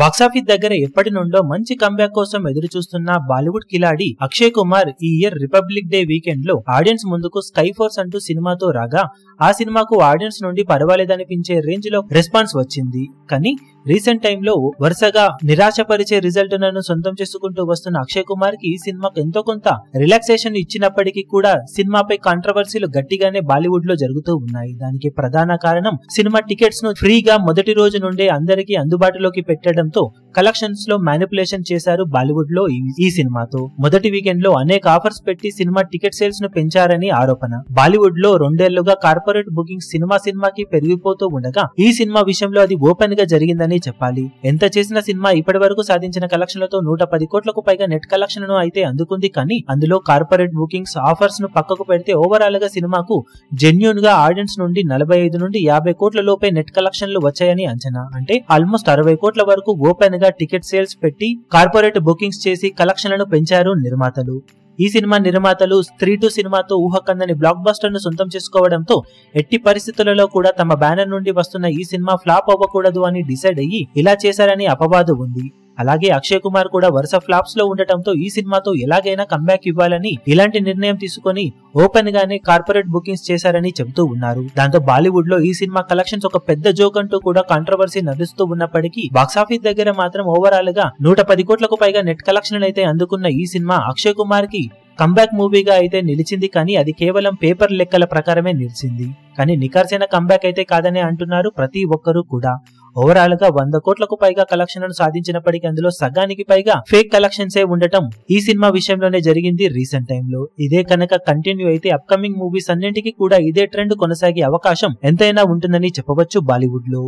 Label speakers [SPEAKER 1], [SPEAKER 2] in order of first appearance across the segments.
[SPEAKER 1] Box office దగ్గర ఎప్పటి నుండో మంచి కంబ్యాక్ కోసం ఎదురు చూస్తున్న బాలీవుడ్ కిలాడి అక్షయ్ కుమార్ ఈ ఇయర్ రిపబ్లిక్ డే వీకెండ్ లో ఆడియన్స్ ముందుకు స్కై ఫోర్స్ అంటూ సినిమాతో రాగా ఆ సినిమాకు ఆడియన్స్ నుండి పర్వాలేదనిపించే రేంజ్ లో రెస్పాన్స్ వచ్చింది. కానీ రీసెంట్ టైమ్ లో వరుసగా నిరాశపరిచే రిజల్ట్ లను సొంతం చేసుకుంటూ వస్తున్న అక్షయ్ కుమార్ కి ఈ సినిమాకు ఎంతో కొంత రిలాక్సేషన్ ఇచ్చినప్పటికీ కూడా సినిమాపై కాంట్రవర్సీలు గట్టిగానే బాలీవుడ్ లో జరుగుతూ ఉన్నాయి. దానికి ప్రధాన కారణం సినిమా టికెట్స్ ను ఫ్రీగా మొదటి రోజు నుండే అందరికీ అందుబాటులోకి పెట్టడంతో కలెక్షన్స్ లో మ్యానిపులేషన్ చేశారు బాలీవుడ్ లో. ఈ సినిమాతో మొదటి వీకెండ్ లో అనేక ఆఫర్స్ పెట్టి సినిమా టికెట్ సేల్స్ ను పెంచారని ఆరోపణ. బాలీవుడ్ లో 2 ఏళ్లుగా కార్పొరేట్ బుకింగ్ సినిమాకి పెరిగిపోతూ ఉండగా ఈ సినిమా విషయంలో అది ఓపెన్ గా జరిగిందని చెప్పాలి. ఎంత చేసిన సినిమా ఇప్పటి వరకు సాధించిన కలెక్షన్లతో 110 కోట్లకు పైగా నెట్ కలెక్షన్ ను అయితే అందుకుంది. కానీ అందులో కార్పొరేట్ బుకింగ్స్ ఆఫర్స్ ను పక్కకు పెడితే ఓవరాల్ గా సినిమాకు జెన్యూన్ గా ఆడియన్స్ నుండి 45 నుండి 50 కోట్ల లోపే నెట్ కలెక్షన్లు వచ్చాయని అంచనా. అంటే ఆల్మోస్ట్ 60 కోట్ల వరకు ఓపెన్ గా టికెట్ సేల్స్ పెట్టి కార్పొరేట్ బుకింగ్స్ చేసి కలెక్షన్లను పెంచారు నిర్మాతలు. ఈ సినిమా నిర్మాతలు స్త్రీ 2 సినిమాతో ఊహకందని బ్లాక్ బస్టర్ ను సొంతం చేసుకోవడంతో ఎట్టి పరిస్థితులలో కూడా తమ బ్యానర్ నుండి వస్తున్న ఈ సినిమా ఫ్లాప్ అవ్వకూడదు అని డిసైడ్ అయ్యి ఇలా చేశారని అపవాదు ఉంది. అలాగే అక్షయ్ కుమార్ కూడా వరుస ఫ్లాప్స్ లో ఉండటంతో ఈ సినిమాతో ఎలాగైనా కంబ్యాక్ ఇవ్వాలని ఇలాంటి నిర్ణయం తీసుకుని ఓపెన్ గానే కార్పొరేట్ బుకింగ్స్ చేశారని చెబుతూ ఉన్నారు. దాంతో బాలీవుడ్ లో ఈ సినిమా కలెక్షన్స్ ఒక పెద్ద జోక్ అంటూ కూడా కాంట్రవర్సీ నడుస్తూ ఉన్నప్పటికీ బాక్సాఫీస్ దగ్గర మాత్రం ఓవరాల్ గా 110 కోట్లకు పైగా నెట్ కలెక్షన్లు అయితే అందుకున్న ఈ సినిమా అక్షయ్ కుమార్ కి కంబ్యాక్ మూవీగా అయితే నిలిచింది. కానీ అది కేవలం పేపర్ లెక్కల ప్రకారమే నిలిచింది. కానీ నిఖార్సైన కంబ్యాక్ అయితే కాదనే అంటున్నారు ప్రతి ఒక్కరూ కూడా. ఓవరాల్ గా 100 కోట్లకు పైగా కలెక్షన్లను సాధించినప్పటికీ అందులో సగానికి పైగా ఫేక్ కలెక్షన్సే ఉండటం ఈ సినిమా విషయంలోనే జరిగింది రీసెంట్ టైమ్ లో. ఇదే కనుక కంటిన్యూ అయితే అప్కమింగ్ మూవీస్ అన్నింటికీ కూడా ఇదే ట్రెండ్ కొనసాగే అవకాశం ఎంతైనా ఉంటుందని చెప్పవచ్చు బాలీవుడ్ లో.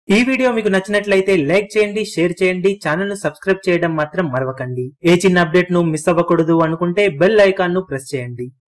[SPEAKER 1] ఈ వీడియో మీకు నచ్చినట్లయితే లైక్ చేయండి, షేర్ చేయండి, ఛానల్ ను సబ్స్క్రైబ్ చేయడం మాత్రం మరవకండి. ఏ చిన్న అప్డేట్ ను మిస్ అవ్వకూడదు అనుకుంటే బెల్ ఐకాన్ ను ప్రెస్ చేయండి.